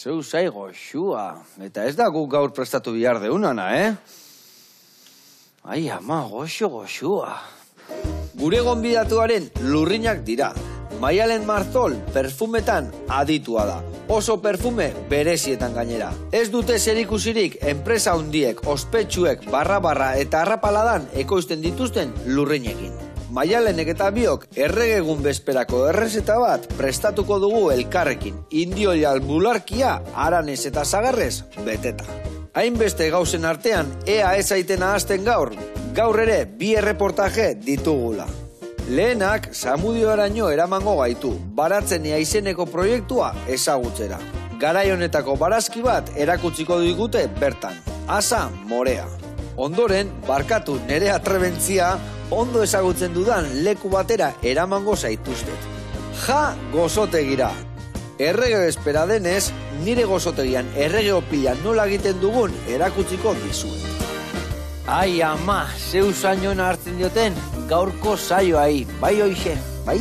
zeu zai goxua. Eta ez da guk gaur prestatu bihar deunana, Ai, ama, goxua. Gure gonbidatuaren lurrinak dira. Maialen Marzol perfumetan aditua da. Oso perfume berezietan gainera. Ez dute zerikusirik enpresa hundiek, ospetsuek, barra eta arrapaladan ekoizten dituzten lurrinekin. Maialenek eta biok erregegun bezperako errezeta bat prestatuko dugu elkarrekin. Indioial bularkia aranez eta zagarrez beteta. Hainbeste gauzen artean ea ez aiten ahazten gaur ere bi erreportaje ditugula. Lehenak Zamudioaraino eramango gaitu, Baratzenia izeneko proiektua ezagutzera. Garai honetako barazki bat erakutsiko digute bertan, Asa Morea. Ondoren, barkatu nere atrebentzia, ondo ezagutzen dudan leku batera eramango zaituztet. Ja gozotegira. Errege bezpera denez, nire gozotegian errege opila nola egiten dugun erakutsiko dizuet. Ai ama, zeu zainona hartzen dioten gaurko saioai, bai hoixe, bai?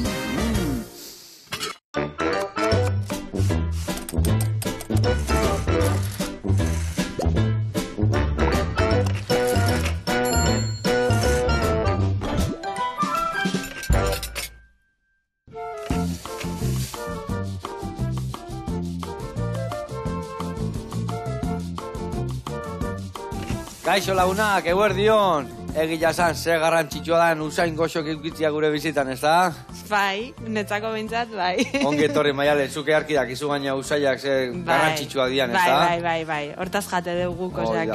Kaixo lagunak, eguerdion! Egia zan, ze garrantzitsua da usain goxok eukitzia gure bizitan, ez da? Bai, netzako bintzat, bai. Ongi etorri, Maialen, zuke arkidak izu gaina usaiak ze garrantzitsua dian, ez da? Bai. Hortaz jate dugu guk, oseak,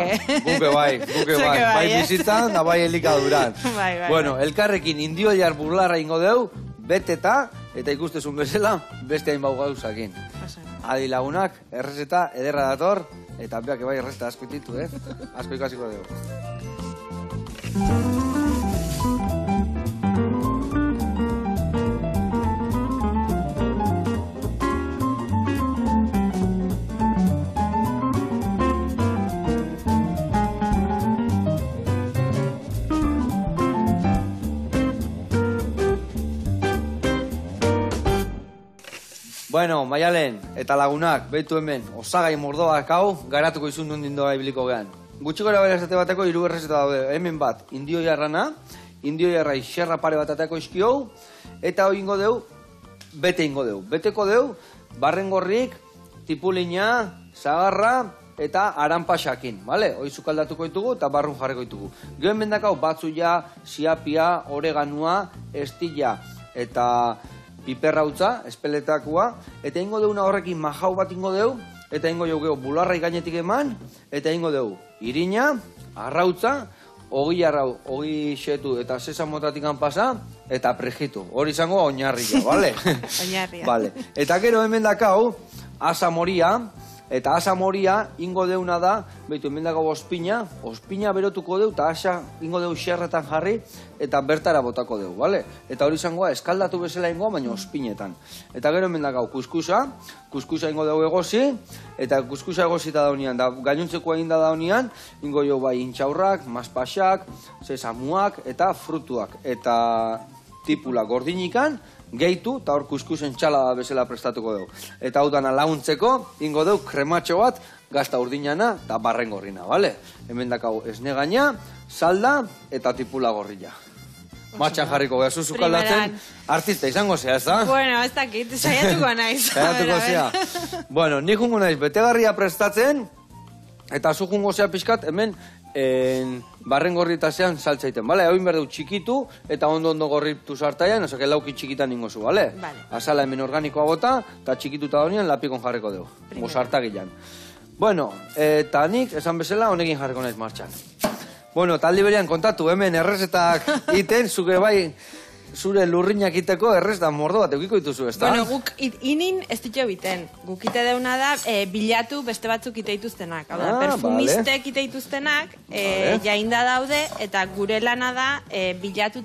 Guke bai. Bai bizitan, da bai elikaduran. Bai. Bueno, elkarrekin indioiar burlarra ingo deu, beteta, eta ikustezun bezala, beste hainbau gauzakin. Adi lagunak, errezeta, ederra dator, eta beak bai errezeta asko ititu, Asko ikasiko dugu. Bueno, Maialen, eta lagunak, behitu hemen, osagai mordoak hau, garatuko izun nundin doa ibiliko gehan. Gutxi gora bera esate bateko, 3 errezeta daude. Hemen bat, indioiarrana, indioiarrai xerra pare bat atako izkiou, eta hoi ingo deu, bete ingo deu. Beteko deu, barrengorrik, tipulina, zagarra, eta aranpasakin, bale? Hoi zukaldatuko ditugu eta barrun jarriko ditugu. Gehen mendakau, batzuia, siapia, oreganua, estilla, eta piperrautza, espeletakua, eta ingo deuna horrekin majau bat ingo deu, eta ingo deu bularrai gainetik eman, eta ingo deu irina, arrautza, ogi arrau, ogi xetu eta sesamotatik pasa, eta prejitu. Hori izango oinarria, bale? Oinarria. Vale. Eta gero hemen dakau, Asa Moria, eta Asa Moria ingo deuna da, behitu hemen dakau ospina berotuko deu, eta asa ingo deu xerretan jarri, eta bertara botako deu, bale? Eta hori izangoa eskaldatu bezala ingoa, baina ospinetan. Eta gero hemen dakau kuskusa ingo deu egozi, eta kuskusa egozita daunian, da gainuntzeko egin da daunian, ingo jo bai intxaurrak, maspasak, sesamuak, eta frutuak, eta tipula gordinikan, gehitu, eta hor kuskusen txala bezala prestatuko dugu. Eta hau dana launtzeko, ingo dugu krematxo bat, gazta urdinana eta barrengorrina, bale? Hemen dakau esnegaina, salda eta tipula gorrila. Matxan jarriko geha, zuzukaldatzen, artista izango zea, ez da? Bueno, ez dakit, saiatuko naiz. Saiatuko zea. Bueno, nik jungo naiz betegarria prestatzen, eta zu jungo zea pixkat, hemen barrengorritazean saltzaiten, bale? Hau inberdeu txikitu, eta ondo gorritu sartaian, osake lauki txikitan ingozu, bale? Azala hemen organikoa bota, eta txikituta donian lapikon jarriko dugu. Sartagilan. Bueno, eta nik, esan bezala, honekin jarriko naiz martxan. Bueno, taldi berian kontatu, hemen errezetak iten, zuke bai, zure lurrinak iteko errezeta mordo bat eukiko dituzu, ez da? Bueno, guk inin ez ditxo biten. Guk ite deuna da, bilatu beste batzuk ite dituztenak. Hau da, perfumistek ite dituztenak, jainda daude, eta gure lana da, bilatu,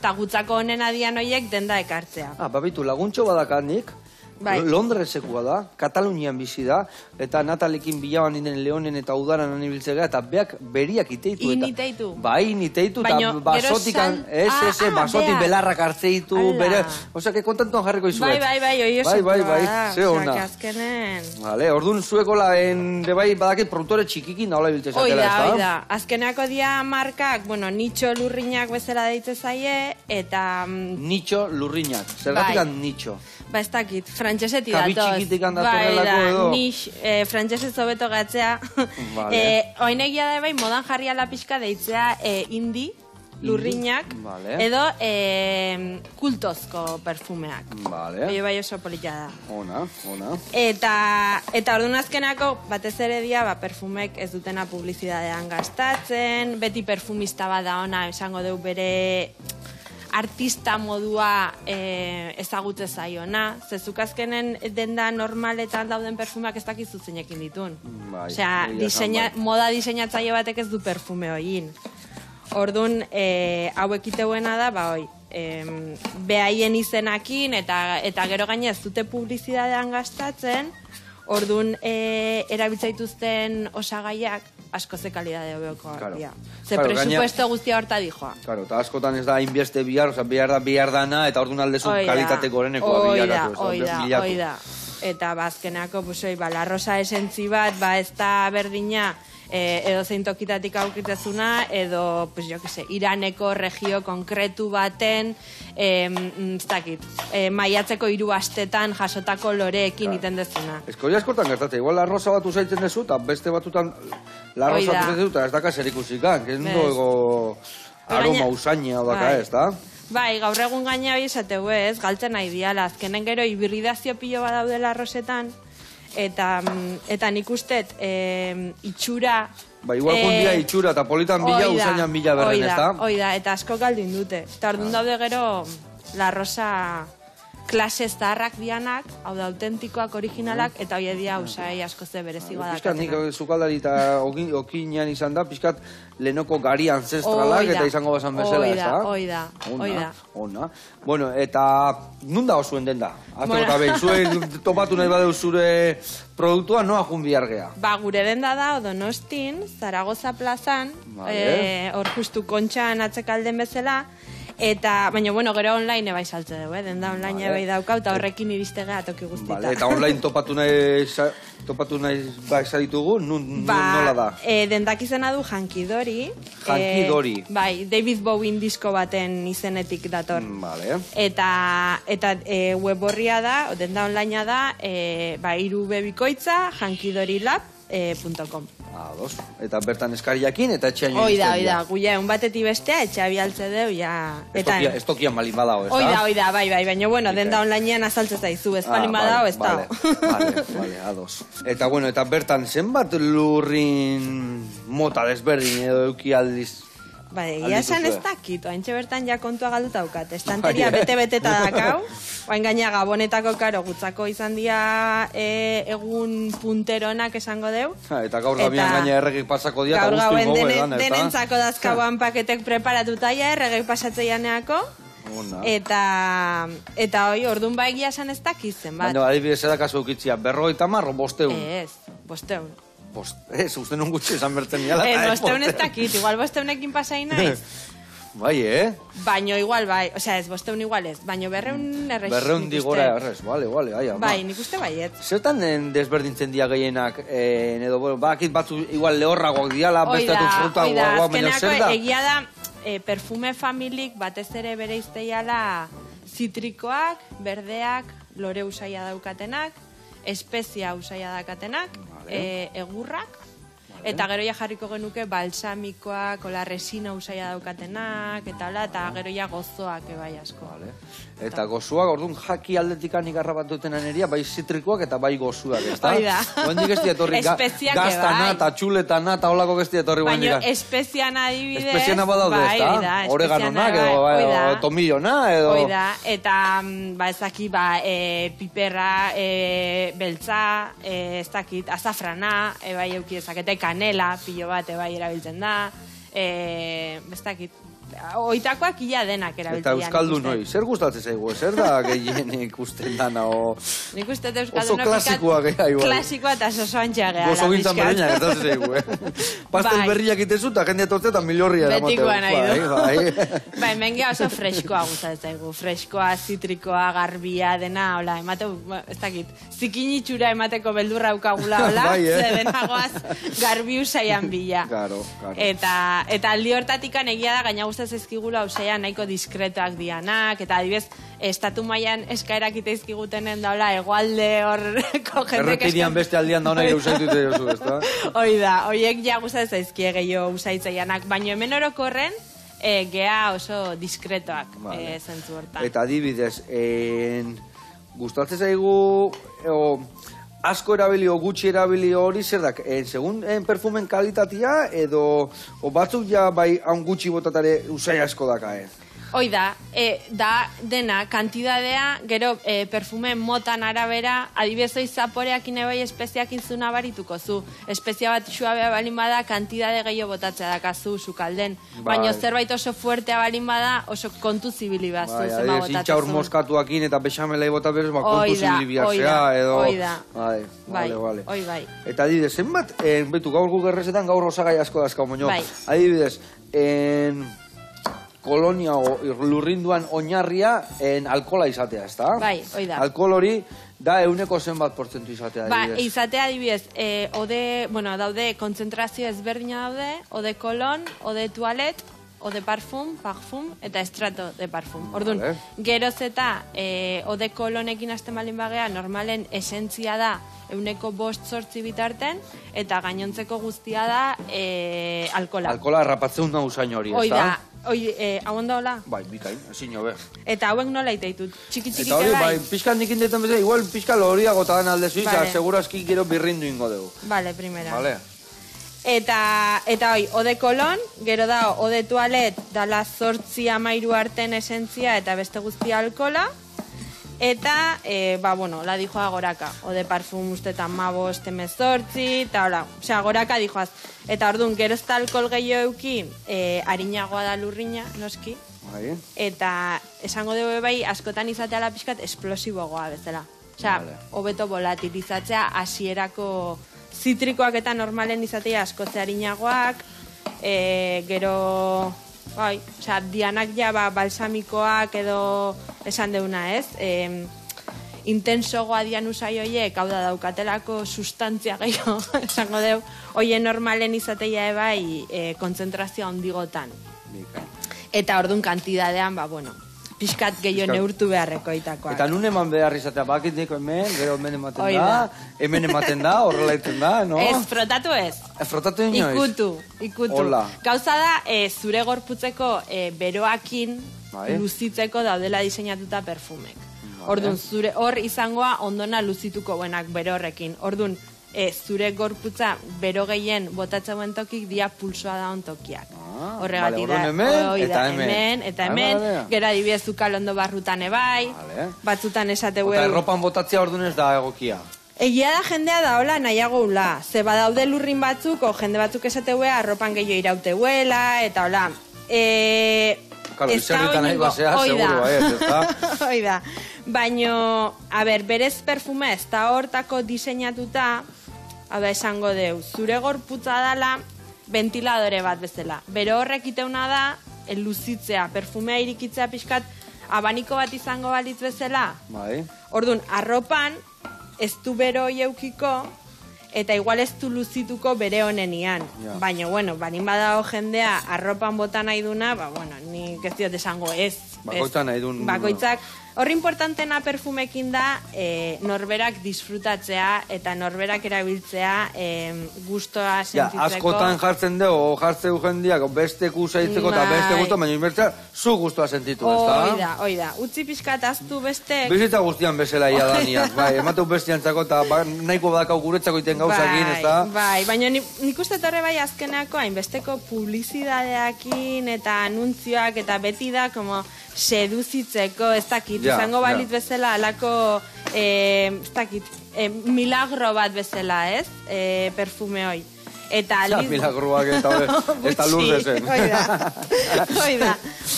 eta gutzako honen adian horiek denda ekartzea. Babitu, laguntxo badakanik, Londresekoa da, Katalunian bizi da, eta Natalekin bilaban inen Leonen eta Udaran anibiltzega, eta beak beriak iteitu. Initeitu. Bai, initeitu, eta basotikan, basotik belarrak hartzeitu, bere, osea, que kontantuan jarriko izuet. Bai, oio ze ona. Vale, orduan zuekola, bai, badakit produktore txikikin daula ibiltze zatela, ez da? Oida, azkenako dia markak, nicho lurriñak bezala deitze zaie, eta... Nicho lurriñak, zergatik nicho? Ba, ez dakit, frantxeseti datoz. Kabitxikitik handatorrelako edo? Bai, frantxesez hobeto gatzea. Oinegia da bai, modan jarri ala pixka deitzea indi, lurriñak, edo kultozko perfumeak. Bai, oso polita da. Ona. Eta orduan azkenako, batez ere dia, perfumek ez dutena publizidadean gastatzen, beti perfumista bat da ona, esango deu bere... artista modua ezagutze zaiona. Zezuk azkenen denda normaletan dauden perfumeak ez dakizu zeinekin ditun. Osea, moda diseinatzaile batek ez du perfume hoiin. Orduan, hau ekiteuena da, behaien izenakin, eta gero gaina ez dute publizidadean gastatzen, orduan erabiltzaituzten osagaiak asko ze kalidade hobeoko dira. Ze presupuesto guztia horta dijoa. Claro, eta askotan ez da inbeste bihar, oza, bihar dana, eta orduan aldezu kalitate gorenekoa biharatu. Oida. Eta azkenako, la rosa esentzi bat, ez da berdina, edo zein tokitatik aukitezuna, edo, Iraneko regio konkretu baten, ez dakit, maiatzeko 3 astetan jasotako loreekin iten dezuna. Ez hori askotan gertatzen, igual la rosa bat usaitzen dezu, eta beste batutan la rosa usaitzen dezu, eta ez daka zer ikusikan, que ez ego aroma usaina odaka ez, da? Bai, gaur egun gaina hori esateu ez, galtzen nahi diala, azkenen gero hibridazio pilo bat daudela rosetan, eta nik ustet itxura... Ba, igual jundia itxura eta politan bila, usainan bila berren, ez da? Oida, eta asko galdin dute. Eta orduan daude gero la rosa klase zaharrak dianak, hau da autentikoak, originalak, eta hoi edia usai asko ze berezigoa dakatena. Piskat, nik zukaldari eta okinean izan da, piskat lehenoko gari ancestralak eta izango basan bezala, ez da? Oida. Ona. Bueno, eta nun da osuen den da? Azteko eta behin, zuen topatu nahi badeu zure produktua, noa jun bihargea? Ba, gure denda da, Donostin, Zaragoza plazan, hor justu kontxan atzekalden bezala, baina, gero online bai saltze dugu, denda online bai daukau, eta horrekin iristega toki guztita. Eta online topatu nahi ditugu, nola da? Dendak izena du Hanky Dory. Hanky Dory. Bai, David Bowie disko baten izenetik dator. Eta web horria da, denda online da, 3 bikoitza, hankydorylab.com. Eta bertan eskariakin eta etxean jo izten dira. Oida, guia, un batetik bestea, etxea bialtze deu, ja... Ez tokian balin badao, ez da? Oida, bai, baina, denda onlinean azaltze zaizu, ez balin badao, ez da. Vale, ados. Eta, eta bertan zenbat lurrin mota desberdin edo euki aldiz? Ba, egia esan ez dakit, haintxe bertan ja kontua galduta daukat. Estanteria bete-beteta dakau, oain gaina gabonetako karo gutzako izan dira egun punteronak esango deu. Eta gaur gabian gaina erregik pasako dia, eta guztu ingo edan, ez da? Denentzako dazkauan paketek preparatuta ja, erregik pasatzeianeako. Eta hoi, orduan ba egia esan ez dakitzen, bat. Baina, adibidez edakazu ukitzia, 50 marro, 500. Ez, 500. Ez, uste non gutxi esan bertzen niala. Ez, 500 ez dakit, igual 500ekin pasai naiz. Bai, Baino igual, bai, osea ez, 500 igual ez, baino 200 errez. 200 digora errez, bale, aia. Bai, nik uste baiet. Zertan desberdintzen dia gehienak, edo, bakit batzu igual lehorragoak diala, besteatu fruta guaguak, baina zer da? Egia da, perfume familik batez ere bere izteiala zitrikoak, berdeak, lore usaia daukatenak, espezia usaia daukatenak, egurrak, eta gero ja jarriko genuke balsamikoak, ola resina usaia daukatenak, eta gero ja gozoak bai asko. Eta gozuak, orduan jaki aldetikan ikarra bat duten aneria, bai zitrikoak eta bai gozuak, ez da? Oida. Oendik ez dietorri gaztana eta txuletana eta holako ez dietorri baina espeziana adibidez. Espeziana badaude, ez da? Oreganonak edo tomillona edo... Oida, eta ezaki piperra, beltza, ez dakit, azafrana, bai eukidezak, eta kanela, pilo bat, bai erabiltzen da, ez dakit. oitakoak ia denak erabiltzen. Eta euskaldun hoi, zer gustatzen zaigu? Zer da gehien ikusten dana? Nik uste euskaldun oso klasikoa geha, igual. Klasikoa eta sosoantxea geha. Gozo gintzan berriak, ez da zaigu, Pastel berriak itezu, eta jende atortze eta milorria. Betikoa nahi du. Bai, mengea oso freskoa gustatzen zaigu. Freskoa, zitrikoa, garbia, dena, hola, emateu, ez dakit, zikinitxura emateko beldurra ukagula, hola, zedenagoaz garbi usaian bila. Claro. Eta aldi hortatikan egia da, gaina gustatzen zaizkigula usaian nahiko diskretoak dianak, eta adibidez, estatu mailan eskaerak iteizkigutenen daula, egoalde horreko jendek errepidian beste aldian dauna usaitu ite ezta? Hoi da, hoiek ja gustatzen zaizkie gehiago usaitzaianak, baina hemen orokorren, gea oso diskretoak zentzu hortan. Eta adibidez, gustatzen zaigu, asko erabili o gutxi erabili hori zer da, segun perfumen kalitatea edo batzuk ja bai haun gutxi botatare usai asko daka, Hoi da, dena, kantidadea, gero perfume motan arabera, adibidez hoi zaporeak inebai espeziak inzuna barituko zu. Espezia bat suabea balin bada, kantidade gehiago botatzea dakazu sukalden. Baina zerbait oso fuertea balin bada, oso kontu zibili bat zu zema botatzen. Zintxaur moskatuakin eta bexamelei bota berez, kontu zibili bihatzea, edo... Bai, hoi bai. Eta adibidez, zenbat, betu gaur gugerrezetan gaur osagai asko dazkau moño. Adibidez, kolonia lurrinduan oinarria alkola izatea, ez da? Bai, hoi da. Alkohol hori da 100 zenbat portzentu izatea, adibidez. Ba, izatea adibidez, daude kontzentrazio ezberdina daude, ode kolon, ode tualet, ode parfum, eta estrato de parfum. Orduan, geroz eta ode kolonekin hasten balin bagea, normalen esentzia da 5-8 bitarten, eta gainontzeko guztia da alkola. Alkola errapatzeun da usain hori, ez da? Hau ondo hola? Bai, bikain, ezin jo, Eta hauek nola iteitut? Txiki-txiki eta hori, bai, pixkan nik indetan bezala, igual pixka loriago eta dan aldezu, segurazki gero birrindu ingo dugu. Vale, primera. Vale. Eta hoi, ode kolon, gero da, ode tualet, dala 8-13 arten esentzia eta beste guztia alkola, eta, la dijoa goraka, ode parfum ustetan 15-18, eta hola, osea, goraka dijoaz. Eta orduan, gero ez da alkohol gehiago euki, harinagoa da lurrina, noski, eta esango dugu bai, askotan izatea la pixkat esplosiboagoa bezala. Osea, hobeto volatilizatzea, hasierako zitrikoak eta normalen izatea askotze harinagoak, gero... Bai, osea, dianak ja balsamikoak edo esan deuna, ez? Intensogoa dian usai hoiek, hau da daukatelako sustantzia gehiago, esango deu, hoien normalen izatea ebai kontzentrazioa ondigotan. Eta orduan kantidadean, pixkat gehiago neurtu beharreko itakoak. Eta nun eman behar izatea, bakit niko hemen, gero hemen ematen da, horrela iten da, no? Ez, frotatu ez. Frotatu inoiz? Ikutu. Gauza da, zure gorputzeko beroakin luzitzeko daudela diseinatuta perfumek. Orduan, hor izangoa ondona luzituko buenak bero horrekin. Orduan, zure gorputza bero gehien botatzeuen tokik dia pulsoa da ontokiak. Horregatik da, hemen, eta hemen, gero adibidez ukalondo barrutan ebai, batzutan esate Eta erropan botatzea orduan ez da egokia. Egia da jendea da hola nahiago ula, ze badaude lurrin batzuk, o jende batzuk esate huea, arropan gehiago iraute huela, eta hola. Kalo, izerritan nahi basea, seguro, ez da? Hoi da. Baina, berez perfume ez da hortako diseinatuta, esango deu, zure gorputza dala, ventiladore bat bezala. Bero horrek iteuna da, luzitzea, perfumea irikitzea pixkat, abaniko bat izango balitz bezala. Bai. Orduan, arropan, ez du bero eukiko, eta igual ez du luzituko bere honenian. Baina, banin badao jendea arropan bota nahi duna, nik ez diot esango ez. Bakoitzak nahi dun... Bakoitzak. Horri importantena perfumekin da norberak disfrutatzea eta norberak erabiltzea gustoa sentitzeko. Askotan jartzen dugu, jartzeu jendiak beste kusaitzeko eta beste gustoa, baina inbertzea zu gustoa sentitu, ez da? Hoi da. Utzi pixkat aztu beste... Bizitza guztian bezala ia daniak, emateu bestiantzako eta nahiko badakau guretzako iten gauzakin, ez da? Bai, baina nik uste torre bai azkeneako hainbesteko publizidadeakin eta anuntzioak eta beti da como seduzitzeko, ez dakit, izango balit bezala alako, ez dakit, milagro bat bezala, ez? Perfume hoi. Eta milagruak eta lurdezen. Hoi da.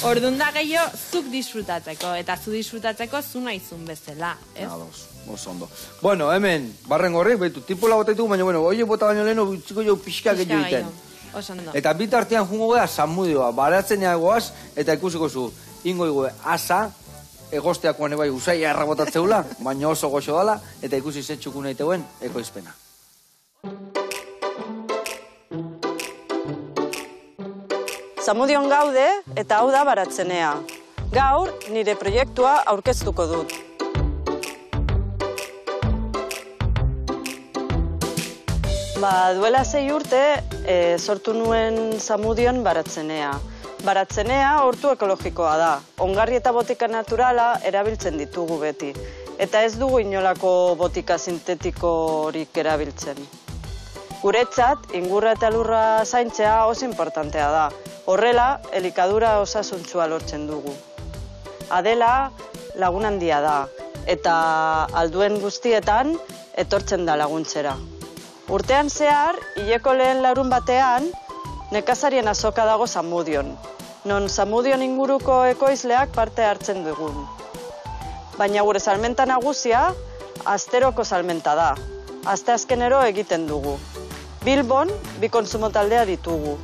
Orduan da gehiago, zuk disfrutatzeko, eta zu disfrutatzeko zu nahizun bezala, ez? Oso ondo. Bueno, hemen, barren gorri, behitu, tipula botaitugu, baina, bueno, oie bota baino leheno, txiko jo pixka gehiago iten. Oso ondo. Eta bitartean jungo gara, Samudioa, baratzen egoaz, eta ikusiko zu, ingo igue, asa, egosteakoan ebai usai erra botatzeula, baina oso goxo dala, eta ikusi zetxuku nahi teuen, ekoizpena. Samudion gaude eta hau da baratzenea. Gaur nire proiektua aurkeztuko dut. Duela 6 urte sortu nuen Samudion baratzenea. Baratzenea hortu ekologikoa da. Ongarri eta botika naturala erabiltzen ditugu beti. Eta ez dugu inolako botika sintetikorik erabiltzen. Guretzat, ingurra eta lurra zaintzea oso importantea da. Horrela, elikadura osasuntsua lortzen dugu. Adela lagun handia da, eta alduen guztietan etortzen da laguntzera. Urtean zehar, hileko lehen larun batean, nekazarien azoka dago Samudion, non Samudion inguruko ekoizleak parte hartzen dugun. Baina gure salmenta nagusia, asteroko salmenta da. Asteazkenero egiten dugu. Bilbon, 2 kontsumo taldea ditugu.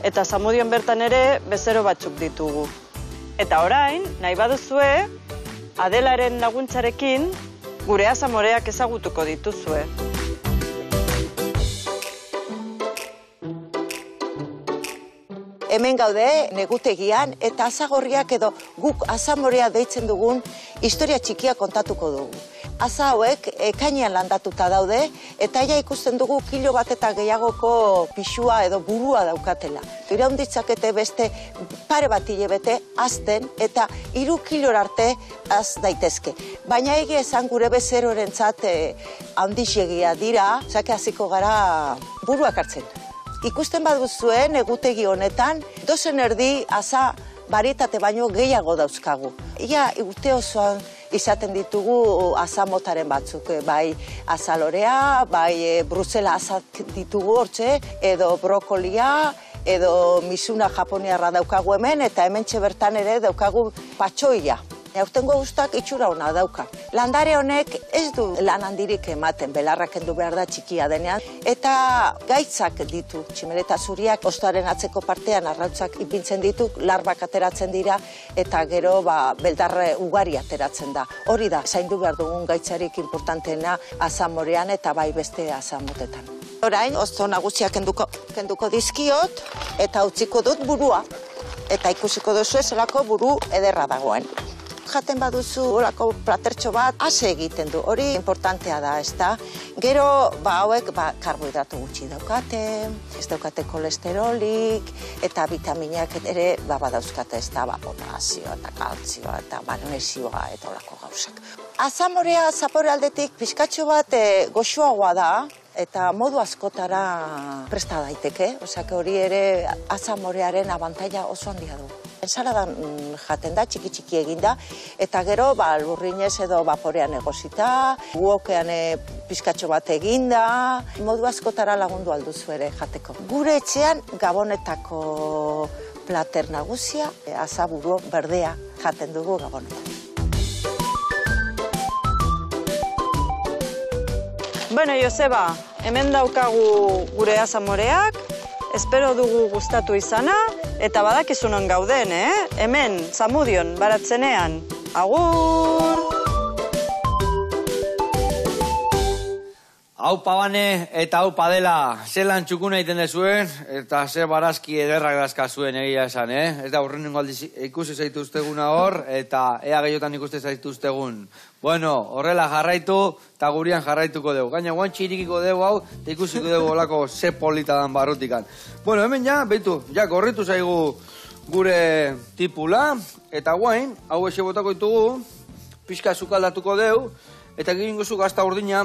Eta Samudion bertan ere bezero batzuk ditugu. Eta orain, nahi baduzue, Adelaren laguntzarekin gure azamoreak ezagutuko dituzue. Hemen gaude, negutegian, eta azagorriak edo guk azamorea deitzen dugun historia txikia kontatuko dugu. Aza hauek ekainean landatuta daude, eta ja ikusten dugu kilo bat eta gehiagoko pixua edo burua daukatela. Iraunditzakete beste pare bat hilabete azten eta 3 kilora arte az daitezke. Baina egia esan gure bezerorentzat handixegia dira, zake hasiko gara buruak hartzen. Ikusten baduzue egutegi honetan, 2 erdi aza barietate baino gehiago dauzkagu. Ia urte osoan izaten ditugu azamotaren batzuk, bai azalorea, bai Brusela azak ditugu hortxe, edo brokolia, edo misuna japoniarra daukagu hemen, eta hementxe bertan ere daukagu patxoia. Aurtengo guztak itxura ona dauka. Landare honek ez du lan handirik ematen, belarrak kendu behar da txikia denean, eta gaitzak ditu, tximeleta zuriak, ostoaren atzeko partean arrautzak ipintzen ditu, larbak ateratzen dira, eta gero beldarre ugari ateratzen da. Hori da, zaindu behar dugun gaitzarik importanteena azamorean eta bai beste azamotetan. Orain, osto nagusiak kenduko dizkiot, eta utziko dut burua, eta ikusiko duzu zelako buru ederra dagoen. Jaten baduzu olako platertxo bat, ase egiten du, hori importantea da, ez da. Gero, hauek karbohidrato gutxi daukate, ez daukate kolesterolik, eta vitaminak ere badauzkate, ez da, potasio eta kaltzioa eta magnesioa eta olako gauzak. Azamorea zapore aldetik pizkatxo bat goxoagoa da, eta modu askotara presta daiteke, osea hori ere azamorearen abantaila oso handia du. Ensaladan jaten da, txiki eginda, eta gero lurrinez edo vaporean egosita, guokean pizkatxo bat eginda, modu askotara lagundu alduzu ere jateko. Gure etxean Gabonetako plater nagusia, azaburu berdea jaten dugu Gabonetan. Bueno, Joseba, hemen daukagu gure azamoreak, espero dugu gustatu izana, eta badakizunon gauden, Hemen, Samudion, baratzenean. Agur! Hau pabane eta hau padela, zelan txukuna egiten dezuen, eta ze barazki ederrak dazkazuen egia esan, Ez da, urrenengo aldiz ikusi zaituzteguna hor, eta ea gehiotan ikuste zaituztegun. Bueno, horrela jarraitu, eta gurian jarraituko dugu. Gaina guantxi irikiko dugu hau, eta ikusiko dugu olako ze polita dan barrutikan. Bueno, hemen ja, behitu, ja, gorritu zaigu gure tipula, eta guain, hau ese botako ditugu, pixka zukaldatuko dugu, eta giringo zu gazta urdina,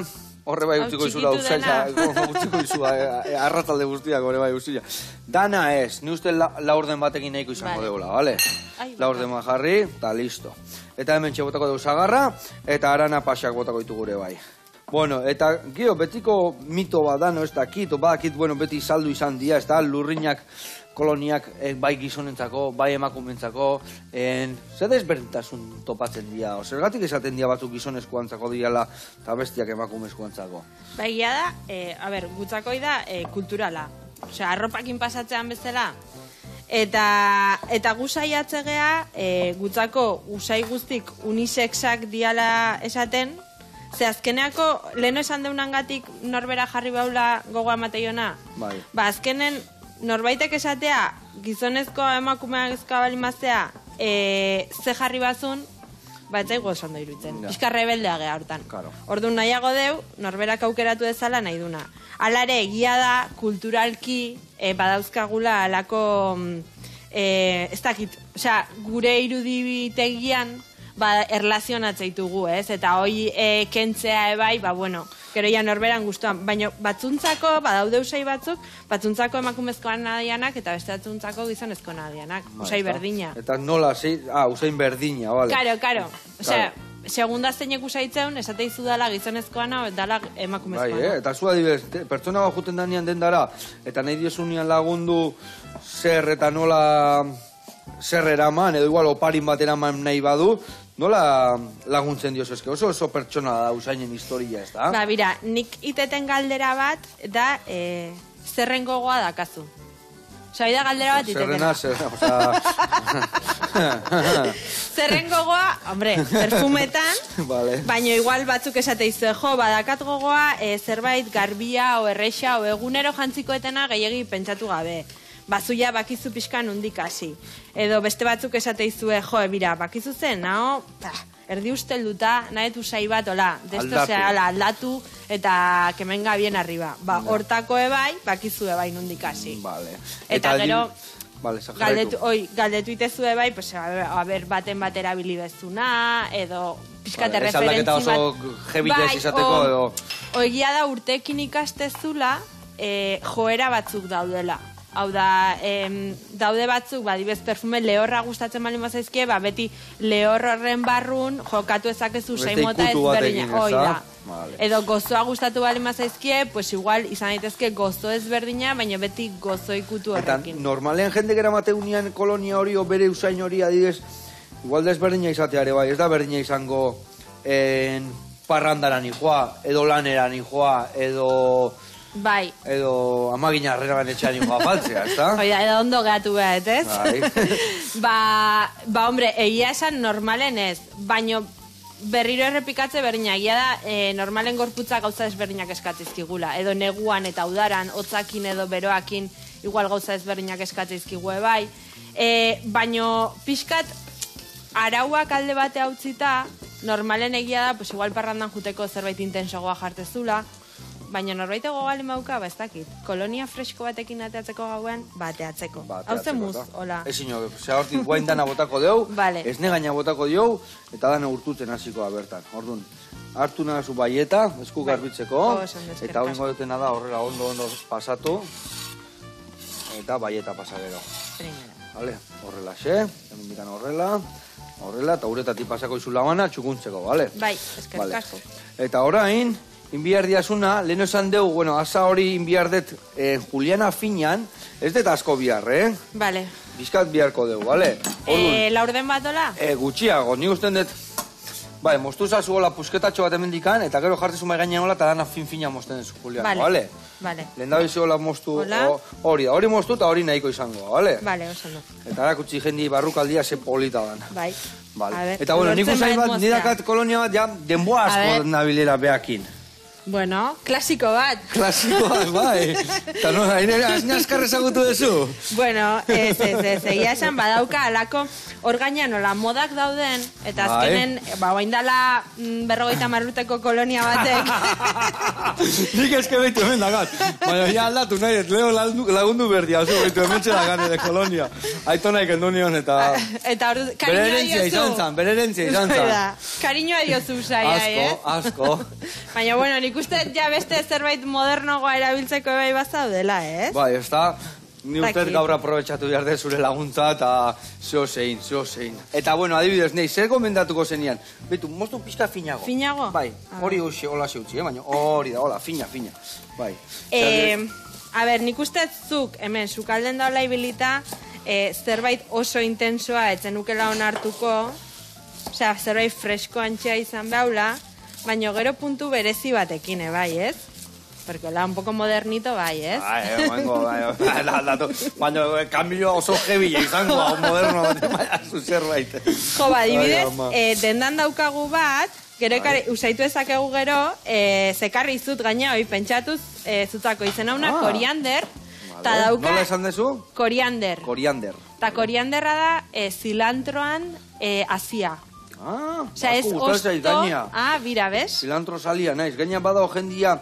horre bai utziko izula, utziko izula, arratalde guztiak horre bai guztia. Dana ez, ni uste laurden batekin nahiko izango degula, bale? Laurden bat jarri, eta listo. Eta hemen txe botako dugu zagarra, eta arana pasak botako ditu gure bai. Bueno, eta gero betiko mito badano ez dakit, badakit, bueno, beti saldu izan dira, ez da, lurrinak koloniak bai gizonentzako, bai emakumentzako, zer desberdintasun topatzen dira? Zergatik esaten dira batzuk gizonezkoantzako diala eta bestiak emakumezkoantzako? Bai, da, gutzakoi da kulturala. Osea, arropakin pasatzean bezala, eta guzai atzegea, gutzako usai guztik unisexak diala esaten, ze azkeneako, leheno esan deunangatik norbera jarri baula gogoa emateiona, ba, azkenen norbaitek esatea, gizonezkoa emakumeazkoa balimaztea, ze jarri bazun, ba, etzaigu esan da iruditzen. Pixka rebeldea geha hortan. Orduan nahiago deu, norberak aukeratu dezala nahi duna. Alare, egia da, kulturalki, badauzkagula alako, ez dakit, osea, gure irudibitegian, ba, erlazionatzea ez? Eta hoi kentzea ebai, ba, bueno, gero ja norberan guztuan. Baina batzuntzako, badaude usai batzuk, batzuntzako emakumezkoan nadianak, eta beste batzuntzako gizonezko nadianak. Usai berdina. Eta nola, usain berdina, bale. Karo. Osea, segunda zeinek usaitzen, esate izu dala gizonezkoana, dala emakumezkoana. Bai, eta zu adibidez, pertsona bat juten danean dendara, eta nahi diezunean lagundu zer eta nola zer eraman, edo igual oparin bat eraman nahi badu, nola laguntzen dioz eske? Oso pertsona da usainen historia, ez da? Ba, bira, nik iteten galdera bat, da, zerren gogoa dakazu. Osa, bida galdera bat itetena. Zerren gogoa, hombre, perfumetan, baina igual batzuk esateizu, jo, badakat gogoa, zerbait garbia, o erreixa, o egunero jantzikoetena gehiagi pentsatu gabe. Bazuia bakizu pixkan undik hasi. Edo beste batzuk esateizue, jo, bira, bakizu zen, nao, erdi ustelduta, nahet usai bat, hola, desto aldatu, eta kemenga bien arriba. Ba, hortako ebai, bakizu ebai nundik hasi. Eta gero, galdetu itezu ebai, pues, a ber, baten bat erabili bezuna, edo pixkate referentzi bat. Ez aldaketa oso jebitez izateko, edo... Oigia da urtekin ikastezula, joera batzuk daudela. Hau da, daude batzuk, dibez perfume lehorra gustatzen bali mazaizkie, beti lehor horren barrun jokatu ezakezu saimota ez berdina. Edo gozoa gustatu bali mazaizkie, pues igual izan daitezke gozo ezberdina, baina beti gozo ikutu horrekin. Eta normalean jende gera mateunian kolonia hori o bere usain hori adibez, igual da ezberdina izateare bai, ez da berdina izango parrandaran ijoa, edo laneran ijoa, edo... Bai. Edo amagina arrera banetxean ingoa faltzea, ez da? Oida, edo ondo gehatu behat, ez? Ba, hombre, egia esan normalen ez, baino berriro errepikatze berdina, egia da normalen gorputza gauza ezberdinak eskatzizkigula, edo neguan eta udaran, hotzakin edo beroakin, igual gauza ezberdinak eskatzizkigu bai, baino pixkat arauak alde bate hautzita, normalen egia da, pues igual parrandan juteko zerbait intensoagoa jartezula, baina norbait egogali mauka, ez dakit. Kolonia fresko batekin ateatzeko gauen, ateatzeko. Hau zen muz, hola. Ez ino, hortik guain dana botako deu, ez negaina botako diou, eta dana urtutzen hasiko bertan. Orduan, hartu nahazu baieta, esku garbitzeko, eta hori godetena da horrela ondo pasatu, eta baieta pasagero. Horrela xe, hemendikan horrela, eta uretatik pasako izu labana, txukuntzeko, bale? Bai, eskerrik asko. Eta orain, inbiar diazuna, leheno esan deu, bueno, asa hori inbiardet Juliana Finan, ez dut asko bihar, Bale. Bizkat biharko deu, bale? Laurden bat dola? Gutxiago, nik usten dut, bai, moztu zazu gola pusketatxo bat emendikan, eta gero jartezu mai gainean gola, eta dana fin-fina mozten dezu, Juliana, bale? Bale. Lehen da bizi gola moztu, hori moztu eta hori nahiko izango, bale? Bale, osando. Eta erakutsi jendi barrukaldia ze polita dan. Bai. Eta bueno, nik usain bat, nidakat kolonia bat, ja, denboa asko nabilera behakin. Bueno, klasiko bat. Klasiko bat, bai. Eta no, azne askarra ezagutu dezu? Bueno, egia esan badauka alako orgainan nola modak dauden, eta azkenen, oindala 50 urteko kolonia batek. Nik eske behitu hemen dagat. Baina ja aldatu nahi, leo lagundu berdia, oso behitu hemen txera de kolonia. Aito nahi kendu nion, eta... Eta hor, kariñoa diozu. Bere herentzia izan zan. Kariñoa diozu saia, Asko. Baina, bueno, nik uste ja beste zerbait modernogoa erabiltzeko ebai bazaudela, ez? Bai, ez da, Ni urtez gaur aprobetxatu behar de zure laguntza eta zeo zein. Eta, bueno, adibidez, nahi, zer gomendatuko zenian? Betu, moztu pizka finago. Finago? Bai, hori hola zeutzi, baina hori da, hola, fina. Bai. A ber, nik ustezuk, hemen, sukalden daula ibilita, zerbait oso intensoa etzen nukela onartuko, osea, zerbait fresko antxea izan behaula, baina gero puntu berezi batekin, bai, ez? Porque la un poco modernito, bai, ez? Baina, kambio oso jebila izango, moderno bat, zerbait. Jo, adibidez, dendan daukagu bat, gero usaitu ezakegu gero, zekarri izut gaina, pentsatuz, zutako izena una, koriander, eta dauka... Nola esan dezu? Koriander. Eta korianderra da, zilantroan azia. Osea, ez osto... bira, bez? Cilantro salia, naiz. Gaina bada jendia...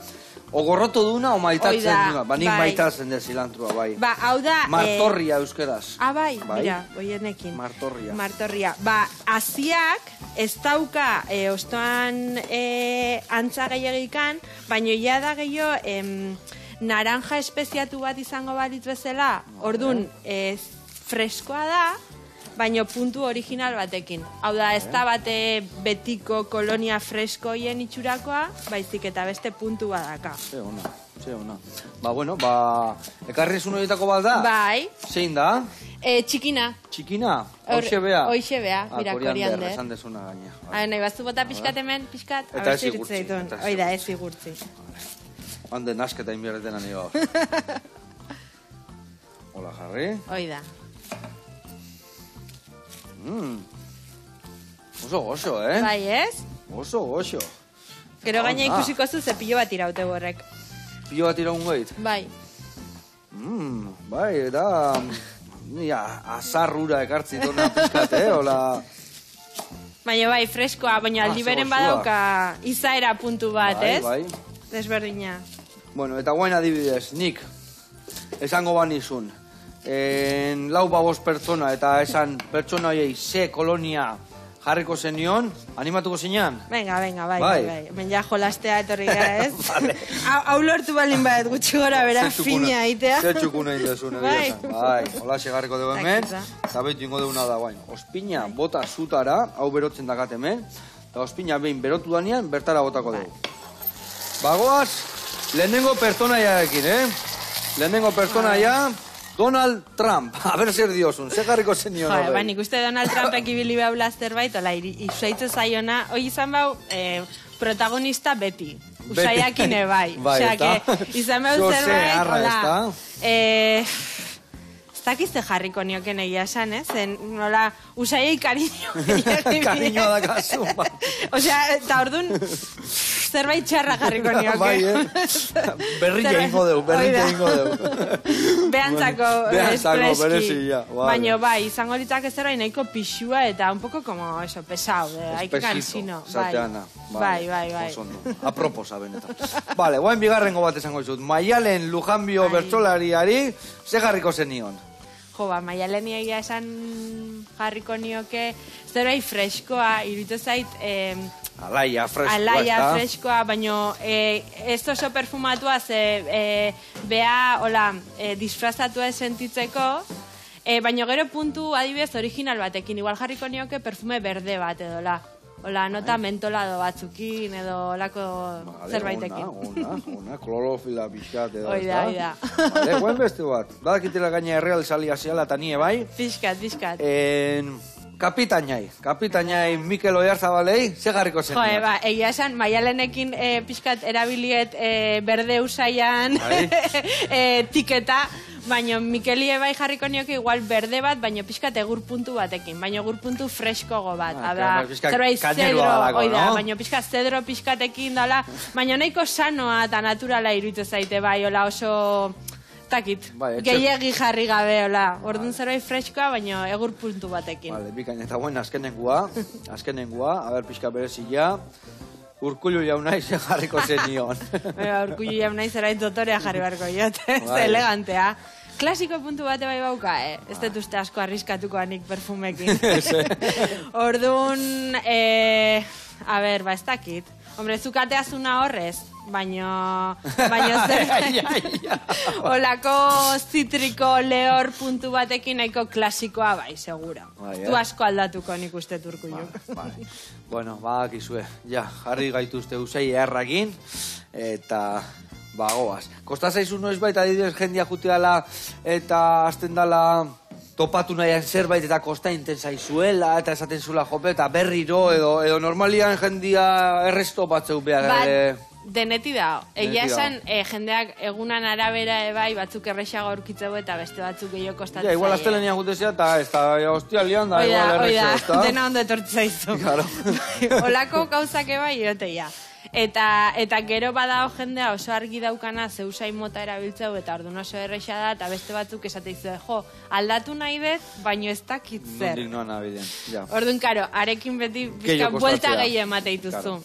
Ogorroto duna o maitatzen duna. Nik maitatzen de cilantroa, bai. Ba, hau da... Martorria euskeraz. Bai, mira, oienekin. Martorria. Ba, aziak ez dauka ostoan antza gehiagikan, baina ja da gehiago naranja espeziatu bat izango balitz bezala, ordun freskoa da, baina puntu original batekin. Hau da, ez da bate betiko kolonia freskoien itxurakoa, baizik eta beste puntu badaka. Ze ona. Ba, bueno, ekarri zuen horietako bat da? Bai. Zein da? Txikina. Txikina? Hoxe bea? Hoxe bea, mira, koriander. Esan desuna gaina. Nahi baztu bota pixkat hemen, pixkat? Eta ez igurtzi. Oida, ez igurtzi. Hande nasketa inbierretan ani gaur. Hola, jarri. Oida. Oso goxo, eh? Bai, ez? Oso goxo. Gero gaina ikusiko zu zepillo bat iraute borrek. Pillo bat iraun gait? Bai. Bai, da... azarrura ekartzi dona pizkat, hola... Baina bai, freskoa, baina aldi beren badauka izaera puntu bat, ez? Bai. Desberdina. Bueno, eta guain adibidez, nik esango banizun, lau babos pertsona eta esan pertsona hoiei ze kolonia jarriko zenion, animatuko zinean? Venga, bai. Men ja jolastea etorri gara, ez? Vale. Hau lortu balin bat, gutxi gora bera fina itea. Ze txukuna indezun, bai. Hola, segarriko dugu hemen, eta behitu ingo duguna da, guain. Ospina bota zutara, hau berotzen dakat hemen, eta ospina behin berotu danean, bertara botako dugu. Bagoaz, lehenengo pertsonaiarekin, Lehenengo pertsonaia, Donald Trump. A ber zer diozun, ze jarriko zenion horrein. Ba, nik uste Donald Trumpek ibili behau zerbait, ola, izuaitze zaiona, hoi izan behau protagonista beti. Usaiakine bai. Bai, eta? Izan behau zerbait, ola, ez dakizte jarriko nioken egia esan, nola, usaiei kariño. Kariño da kasu, bai. Osea, eta orduan, zerbait txarra jarriko nioke. Bai, berrilla ingo deu. Behantzako berezi, ja. Baina, bai, izango litzak ez zerbait nahiko pixua eta un poco como, eso, pesao, haike cansino. Zateana. Bai. Aproposa, benetan. Vale, guain bigarrengo bat esango izut. Maialen Lujanbio bertsolariari, ze jarriko zenion? Jo, Maialen egia esan jarriko nioke, zerbait freskoa, iruditu zait... Alaia freskoa, baina ez oso perfumatua, bea, disfrazatua sentitzeko, baina gero puntu adibidez original batekin, igual jarriko nioke perfume berde bat edola. Hola, nota mentolado batzukin edo olako zerbaitekin. Ona, klorofila pixkat edo. Oida. Vale, guen beste bat. Badakitela gaina erreal salia ziala eta nie bai. Pixkat. Kapitainai Mikel Oiarzabalei, ze jarriko zen? Jo, egia esan, Maialenekin pixkat erabiliet berde usaian tiketa, baina Mikeli bai jarriko nioke igual berde bat, baina pixkat egur puntu batekin, baina egur puntu freskogo bat. Zerbait zedro, baina pixkat zedro pixkatekin dala, baina nahiko sanoa eta naturala iruditu zaite bai, hola oso... Takit, gehiagi jarri gabe, hola. Orduan zerbait freskoa, baina egur puntu batekin. Vale, bikain eta guen, azkenengua, haber pixka berezila, Urkullu jaunai ze jarriko zenion. Urkullu jaunai zerbait dotorea jarri barko jot, ez elegantea. Klasiko puntu bate bai bauka, ez dut uste asko arriskatuko anik perfumekin. Orduan, ez dakit. Hombre, zukateazuna horrez, baino zer, olako zitriko lehor puntu batekin nahiko klasikoa bai, segura. Tu asko aldatuko nik uste Urkulluk. Bueno, bakizue, jarri gaituzte usai errakin, eta bagoaz. Kosta zaizu noiz baita adibidez jendia juteala eta azten dala topatu nahian zerbait eta kosta intensa izuela eta esaten zula jope eta berriro edo normalian jendia erresto batzeu behar. Deneti da. Egia esan jendeak egunan arabera bai batzuk errexago aurkitzeu eta beste batzuk gehiago kostatzen zaie. Igual astelenia jutezea eta ez da hostia lian da igual errexo. Dena ondo etortza izu. Olako gauzake bai eroteia. Eta gero badao jendea oso argi daukana zeusain mota erabiltzeu eta orduan oso errexa da eta beste batzuk esateizu aldatu nahi bez, baino ez dakit zer. Orduan, karo, arekin beti bizka buelta gehi emateituzu.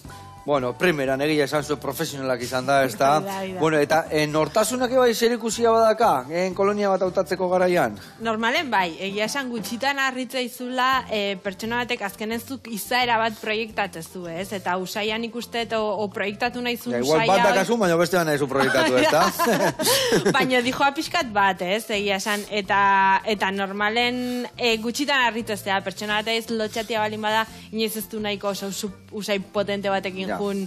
Bueno, primeran egia esan zuen profesionalak izan da, ez da? Bueno, eta nortasunak bai zer ikusia badaka, kolonia bat hautatzeko garaian? Normalen bai, egia esan gutxitan harritza izula pertsona batek azkenezuk izaera bat proiektatzezu, ez? Eta usaian ikusten o proiektatu nahi zuen usaia... Igual bat dakazu, baina beste nahi zu proiektatu, ez da? Baina dijoa pixkat bat, ez? Egia esan, eta normalen gutxitan harritzeztea, pertsona batez lotxatia balin bada, inoiz ez du nahiko oso usai potente batekin jun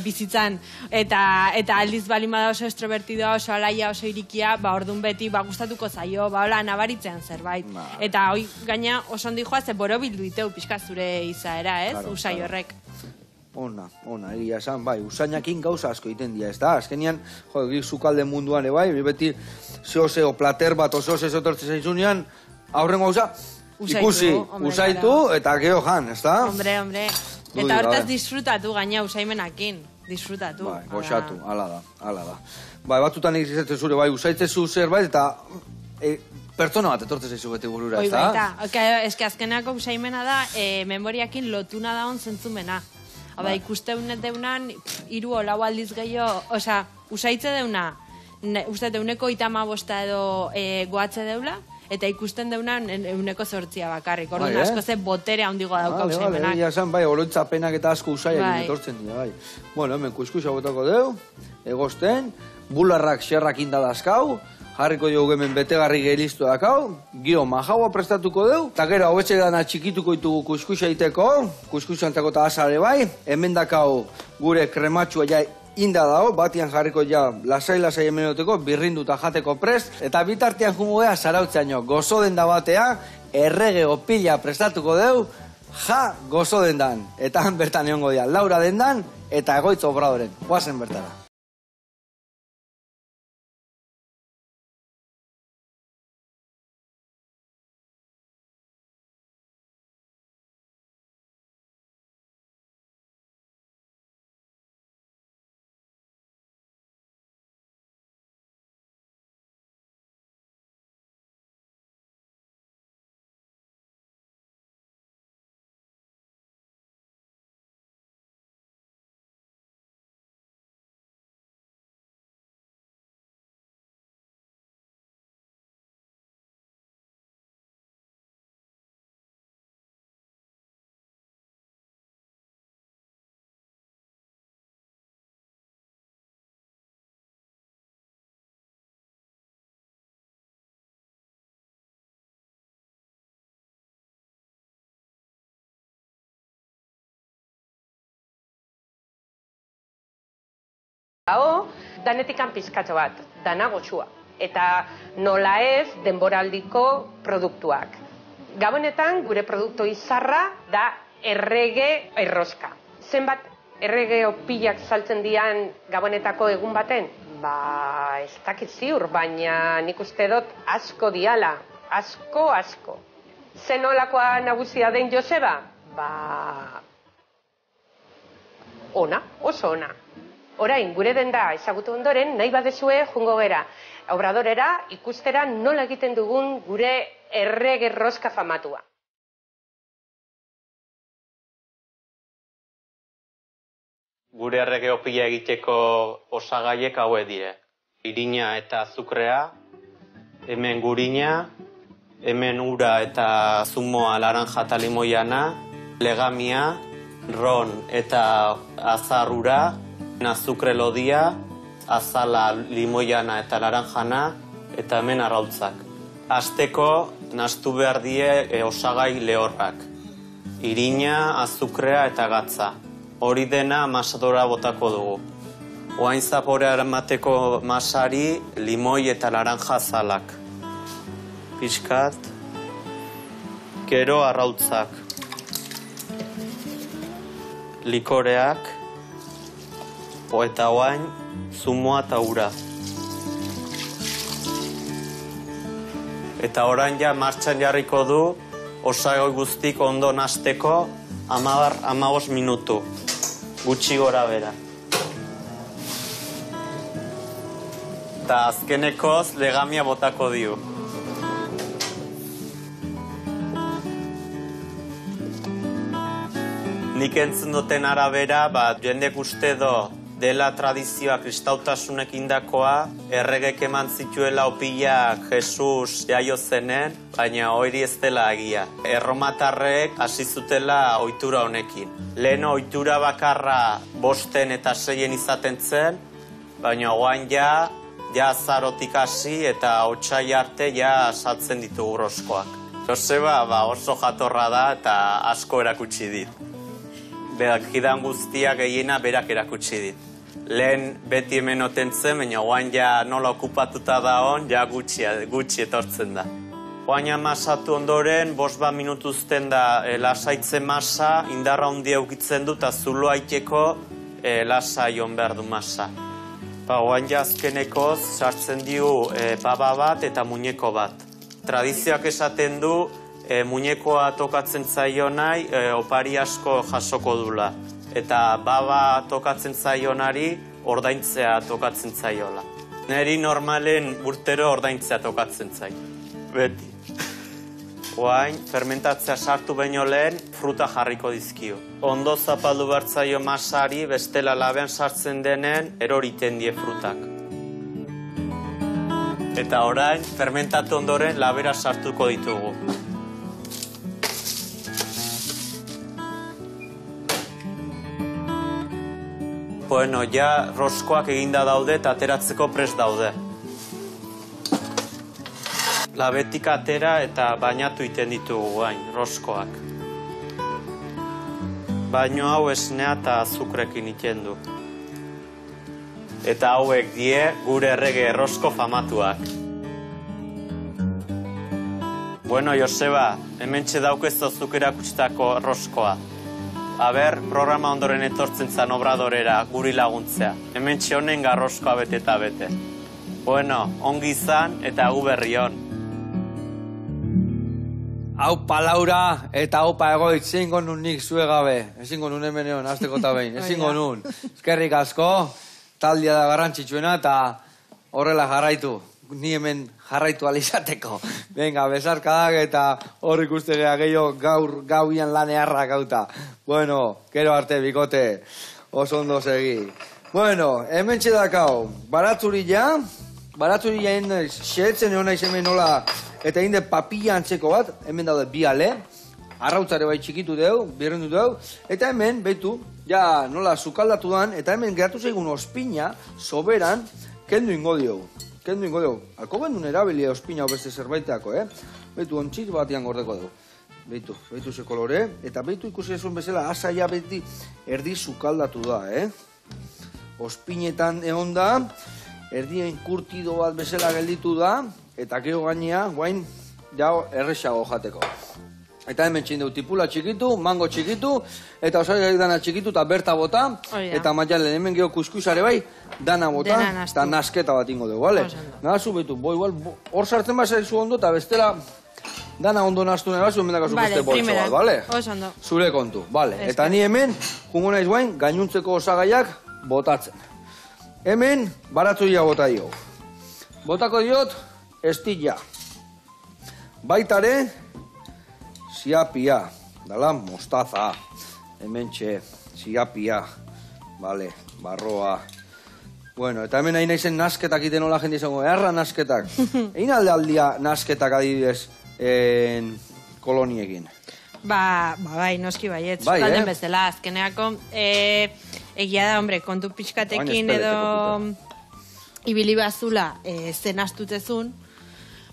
bizitzan eta aldiz balin bada oso extrovertidoa, oso alaia, oso irikia, ordun beti gustatuko zaio, hola nabaritzean zerbait. Eta hoi gaina oso ondi joa ze borobildu iteu pixka zure izaera, ez? Usai horrek. Ona, egia esan, bai, usainakin gauza asko egiten dira, ez da? Azkenian, zukalde munduan, bai, beti zeo plater bat oso ezotortzen zaizunean, aurrengo gauza, ikusi, usaitu, eta gero jan, ez da? Hombre. Eta hortaz disfrutatu gaina usaimenakin. Disfrutatu. Bai, goxatu, ala da. Bai, batutan egizatzen zure, bai, usaitzezu zerbait, eta pertsona bat etortzen zaizu beti burura, ez da? Baita, eske azkenako usaimena da, memoriakin lotuna da on zentzumena. Hau da, ikusteunet deunan, 3 o 4 aldiz gehiago, osea, usaitze deuna, uste deuneko 35 edo goatze deula, eta ikusten deunan 108 bakarrik. Orduan asko ze botere handigoa dauka usaimenak. Egia esan, bai, oroitzapenak eta asko usaiak etortzen dira, bai. Bueno, hemen kuskusa botako deu, egosten, bularrak xerrak indadazkau, jarriko dugu hemen betegarri geliztu dakau, gio majaua prestatuko deu, eta gero hau etxe dana txikituko ditugu kuskusa iteko, kuskusa antako eta asare bai, hemen dakau gure krematxua jai inda dago, batian jarriko lasai hemenoteko, birrinduta jateko prest, eta bitartean jumugea zarautzeaino gozoden da batea, errege opila prestatuko deu, gozoden dan. Eta bertan egongo dira, Laura dendan, eta Egoitz Obradoren. Guazen bertara. Hau, danetikan pizkatxo bat, dana goxua, eta nola ez denboraldiko produktuak. Gabonetan gure produktu izarra da errege erroska. Zenbat errege opilak saltzen dian Gabonetako egun baten? Ez dakit ziur, baina nik uste dut asko diala, asko. Zenolakoa nagusia den Joseba? Ona, oso ona. Orain, gure denda ezagutu ondoren, nahi badezue jungo gera. Obradorera ikustera nola egiten dugun gure errege erroska famatua. Gure errege opila egiteko osagaiek hauek dire. Irina eta azukrea, hemen gurina, hemen ura eta zumoa laranja eta limoiana, legamia, ron eta azarrura, azukre lodia, azala, limoiana eta laranjana, eta hemen arrautzak. Hasteko, nahastu behar die osagai lehorrak. Irina, azukrea eta gatza. Hori dena masadora botako dugu. Oain zaporea eramateko masari, limoi eta laranja azalak. Pixkat. Gero arrautzak. Likoreak. Eta oain, zumoa eta ura. Eta orain ja martxan jarriko du, osagai guztik ondo nahasteko 15 minutu. Gutxi gora bera. Eta azkenekoz legamia botako dio. Nik entzun duten arabera, jendek uste do, dela tradizioa kristautasunek indakoa, erregek eman zituela opilak Jesus jaio zenen, baina hori ez dela egia. Erromatarrek hasi zutela ohitura honekin. Lehen ohitura bakarra 5 eta 6 izaten zen, baina oain ja azarotik hasi eta otsai arte ja saltzen ditugu roskoak. Joseba oso jatorra da eta asko erakutsi dit. Bedakidan guztiak gehiena berak erakutsi dit. Lehen beti hemen otentzen, baina oain ja nola okupatuta da hon, ja gutxi etortzen da. Oain amasatu ondoren, 5 minutu uzten da lasaitzen masa, indarra handia ukitzen du, eta zuloa iteko lasai on behar du masa. Oain ja azkenekoz sartzen diu baba bat eta muñeko bat. Tradizioak esaten du, muñekoa tokatzen zaio nahi, opari asko jasoko dula. Eta baba tokatzen zaionari, ordaintzea tokatzen zaiola. Neri normalen urtero ordaintzea tokatzen zaio. Beti. Oain, fermentatzea sartu baino lehen, fruta jarriko dizkio. Ondo zapaldu bertzaio masari, bestela labean sartzen denen, eroriten die frutak. Eta orain, fermentatu ondoren, labera sartuko ditugu. Bueno, ja roskoak eginda daude eta ateratzeko prest daude. Labetik atera eta bainatu iten ditugu gain, roskoak. Baino hau esnea eta azukrekin iten du. Eta hauek die gure errege rosko famatuak. Bueno, Joseba, hementxe daukezu zuk erakutsitako roskoa. Aber, programa ondoren etortzen zan obradorera guri laguntzea. Hemen txonen garroskoa bete eta bete. Bueno, ongi izan eta gu berri hon. Aupa Laura eta aupa Egoitz, ezingo nun nik zue gabe. Ezingo nun hemen egon, azteko eta behin. Ezingo nun. Eskerrik asko, taldia da garrantzitsuena eta horrela jarraitu. Ni hemen jarraitu alizateko. Venga, besarkadak eta hor ikustegea gehiago gauian lanearrak gauta. Bueno, gero arte, bikote. Oso ondo segi. Bueno, hemen txedakau. Baratzurila xeetzen egon naiz hemen nola eta inde papilla antzeko bat. Hemen daude bi ale. Arrautzare bai txikitu deu, birrendu deu. Eta hemen, behitu, ja nola sukaldatu dan, eta hemen geratu zaigun ospina, soberan, kendu ingo diogu. Alko gendun erabilia ospina beste zerbaiteako, Beitu, ontsit batian gordeko dugu. Beitu ze kolore, eta beitu ikusi ezun bezala, asaia beti erdi sukaldatu da, Ospinetan egon da, erdien kurtido bat bezala gelditu da, eta gero gainea, guain, jau erresago jateko. Eta hemen txindeu tipula txikitu, mango txikitu, eta osagaiak dana txikitu, eta berta bota, eta maialen hemen geho kuskusare bai, dana bota, eta nasketa bat ingo dugu, bale? Nahazu betu, hor sartzen bat zaizu ondo, eta bestela dana ondo nahaztu nahi bazu, hemen dakazu beste boltso bat, bale? Zure kontu, bale? Eta ni hemen, jungo naiz guain, gainuntzeko osagaiak botatzen. Hemen, baratzuia bota dio. Botako diot, estilla. Baitare, siapia, dala mostaza, hemen txe, siapia, vale, barroa. Bueno, eta hemen nahi naizen nasketak iten hola jende izango, erra nasketak. Egin alde aldia nasketak adibidez koloniekin. Bai, noski baiet, zukalden bezala, azkeneako, egia da, hombre, kontu pixkatekin edo ibili bazula zen astutezun,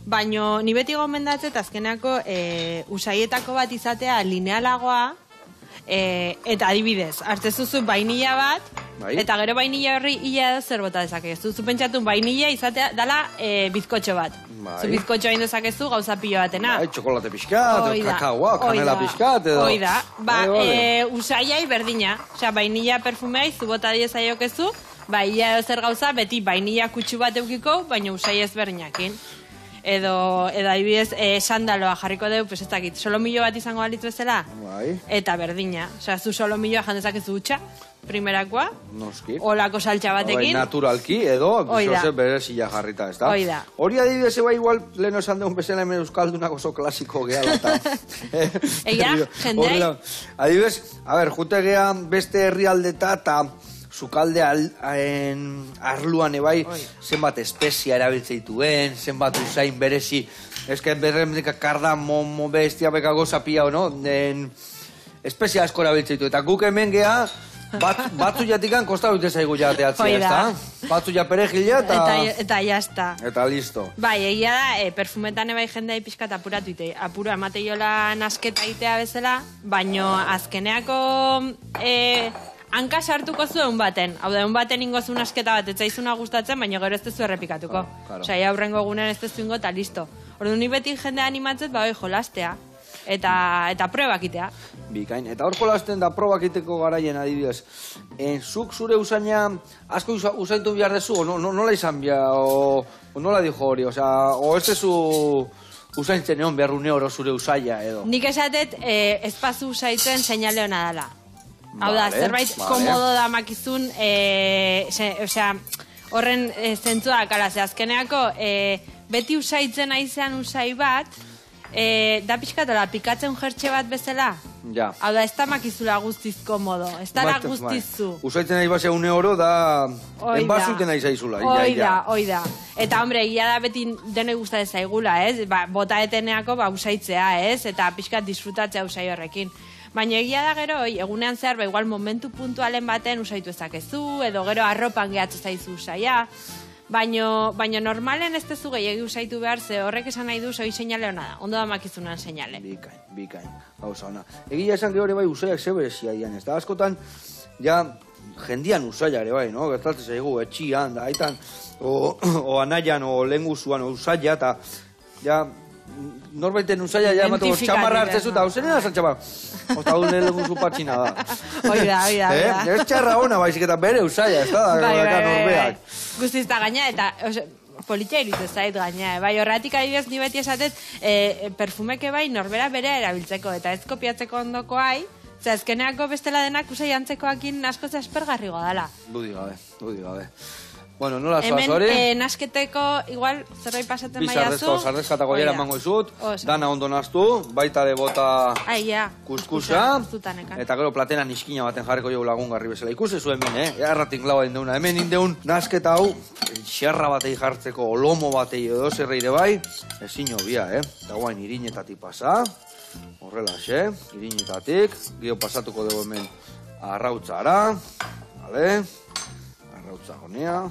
baino ni beti gomendatzet azkeneako usaietako bat izatea linealagoa, eta adibidez, hartzezuzu vainilla bat, eta gero vainilla horri ia edo zer bota dezakezu. Zu pentsatu vainilla izatea dala bizkotxo bat. Zu bizkotxo hain dezakezu gauza pilo batena. Txokolate pixkat, kakaoa, kanela pixkat, edo... Oida, usaiai berdina. Osea, vainilla perfumei zu bota diezaiokezu, ia edo zer gauza, beti vainilla kutsu bat eukiko, baina usai ezberdinakin. Edo adibidez, sandaloa jarriko deu, pues ez dakit, solomillo bat izango balitz bezala, eta berdina. Osea, zu solomilloa jandezakezu utxa, primerakoa, olako saltxa batekin. Naturalki, edo, bizoze berezila jarrita, ez da? Oida. Hori adibidez, igual, leheno esan deun bezala hemen euskaldunak oso klasiko gehala, eta... Egia, jendei? Adibidez, jutegea beste herrialdeta, eta... Zukalde arluan ebai, zenbat espezia erabiltzeituen, zenbat usain berezi, ezken berremdika kardamomo bestia bekago zapia, no? Espezia asko erabiltzeitu, eta guk hemen geha, batzu jatikan kosta dute zaigu jateatzea, ez da? Batzu ja perejila, eta jazta. Eta listo. Bai, egia da, perfumetan ebai jendea pixkat apuratu ite, apura amateiola nasketa itea bezala, baino azkeneako... Hanka sartuko zu egun baten. Hau da, egun baten ingozun asketa bat, etzaizuna gustatzen, baina gero ez tezu errepikatuko. Osea, aurrengo egunen ez tezu ingo, eta listo. Ordu ni beti jendea animatzet, jolastea. Eta probak itea. Bikain. Eta hor jolasten da probak iteko garaien adibidez. Zuk zure usaina asko usaintu behar dezu, o nola izan behar, o nola dijo hori, osea, o ez tezu... Usaintzen egon behar une oro zure usaila, edo. Nik esatet, espazu usaitzen seinale hona dala. Hau da, zerbait komodo da makizun, osea, horren zentzua akala, azkeneako, beti usaitzen aizean usai bat, da pixkatola, pikatzen jertxe bat bezala. Ja. Hau da, ez da makizula guztiz komodo, ez da guztizu. Usaitzen nahi base une oro da, enbazuten nahi zaizula. Oida. Eta, hombre, egia da beti denoi gustatzen zaigula, ez? Bota eteneako, usaitzea, ez? Eta pixkat disfrutatzea usai horrekin. Baina egia da gero, egunean zehar, igual momentu puntualen baten usaitu ezakezu, edo gero arropan gehatzu zaizu usaia. Baina normalen ez tezu gehiagi usaitu behar, ze horrek esan nahi du, zoi seinale hona da, ondo da makizunan seinale. Bikain, gauza hona. Egia esan gero ere bai usaiak zeberezia dian, ez da askotan, ja, jendian usaia ere bai, no? Gertatzen zaigu, etxian, da, aitan, o anaian, o lenguzuan, o usaia, eta, ja, norbaiten usaia ja mateko txamarra hartzezu eta hauzen erazan txamarra. Osta hau lenguzu patxina da. Oida. Ez txarra ona baizik eta bere usaia, ez da? Bai. Guztiz da gaina eta politia iritu ez zait gaina. Bai, horretik adibidez ni beti esatet perfumeke bai norbera bere erabiltzeko eta ez kopiatzeko ondoko hai. Zer, ezkeneako bestela denak usai antzekoakin askoz espergarrigo dala. Dudi gabe. Bueno, nola zoaz hori? Hemen nasketeko, igual, zerbait pasatzen baiazu. Sardezkatako jera emango izut, dana ondo naztu, baita de bota kuskusa, eta gero platena niskina baten jarriko jo lagungarri bezala. Ikusi zuen hemen, erratin lau indeuna. Hemen indeun nasketa hau, xerra batei jartzeko, olomo batei edo zerreire bai, ezin obia, Eta guain irinetatik pasa, horrela, irinetatik, gio pasatuko dugu hemen arrautzara, arrautza honea,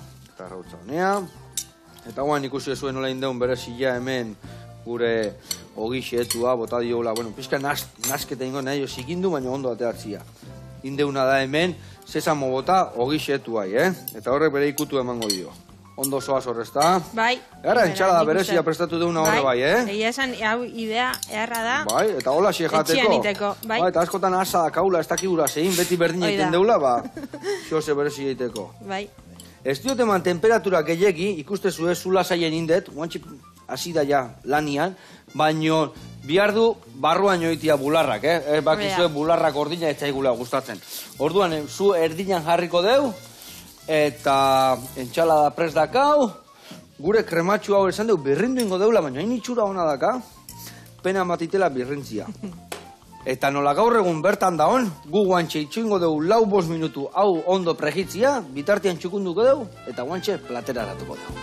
eta guain ikusi zuen nola indeun berezila hemen gure ogixetua, bota diola, pizka nasketa ingo nahi zikindu, baina ondo ateatzia. Indeuna da hemen, sesamo bota ogixetuai, eta horrek bere ikutu emango dio. Ondo zoaz horrezta. Bai. Gara, entxalada berezia prestatu deuna horre bai, Egia esan, hau idea eharra da. Bai, eta hola xe jateko. Etxian iteko, bai. Eta askotan asa da kaula, ez dakigura zein, beti berdin egiten deula, xose berezi egiteko. Bai. Ez dioteman temperatura gehiagi, ikustezu ez zula zaien indet, guantxip hasi da ja lanian, baino bihar du barruan joitia bularrak, bakizue bularrak ordina ez zaigula gustatzen. Orduan, zu erdinan jarriko deu, eta entxalada prest dakau, gure krematxu hau esan deu, birrindu ingo deula, baina hain itxura hona daka, pena matitela birrintzia. Eta nola gaur egun bertan da hon, gu guantxe itxuingo dugu 4-5 minutu hau ondo prejitzia, bitartian txukunduko dugu, eta guantxe platera aratuko dugu.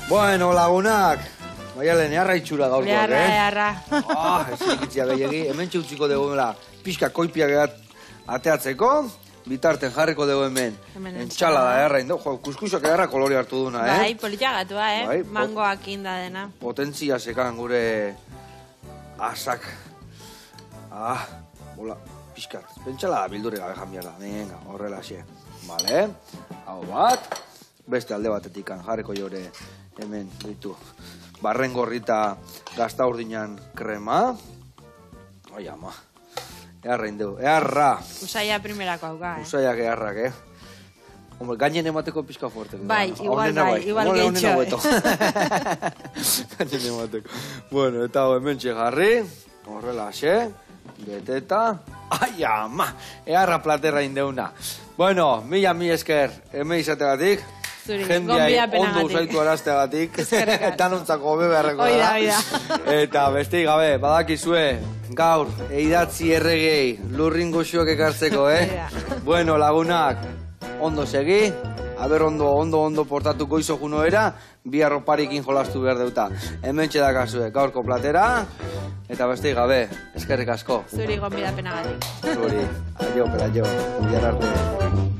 Bueno, lagunak, Maialen, eharra itxura gaurkoak, Eharra. Ez ikitzia gehiagi, hemen txutziko duguela pixka koipiak ateatzeko, bitarten jarriko dugu hemen entxalada eharra indo, kuskusak eharra kolori hartu duna, Bai, politxagatua, mangoak inda dena. Potentzia sekan gure asak. Bola, pixkat, pentsala bildure gabe janbiara, venga, horrela xe. Vale, hau bat, beste alde batetik jarriko jore hemen ditu. Barren gorrita gazta urdinan krema. Oi ama, eharra indeu, eharra. Usaia primerako hauka, Usaiak eharrak, Hombre, gainen emateko pixka fuerte. Bai, igual gehitxo. Gainen emateko. Bueno, eta hemen jarri, horrela xe, beteta. Ai ama, eharra platerra indeuna. Bueno, mila esker, hemen izategatik. Zuri, jendeai ondo usaitu arazteagatik. Eta nontzako hobe beharreko da. Eta besteik gabe, badakizue, gaur, eidatzi erregei, lurrin goxuak ekartzeko, Bueno, lagunak, ondo segi, aber ondo portatuko izo junoera, bi arroparikin jolastu behar deuta. Hemen txedakazue, gaurko platera, eta besteik gabe, eskerrik asko. Zuri gonbidapenagatik. Zuri, aio, bihar arte.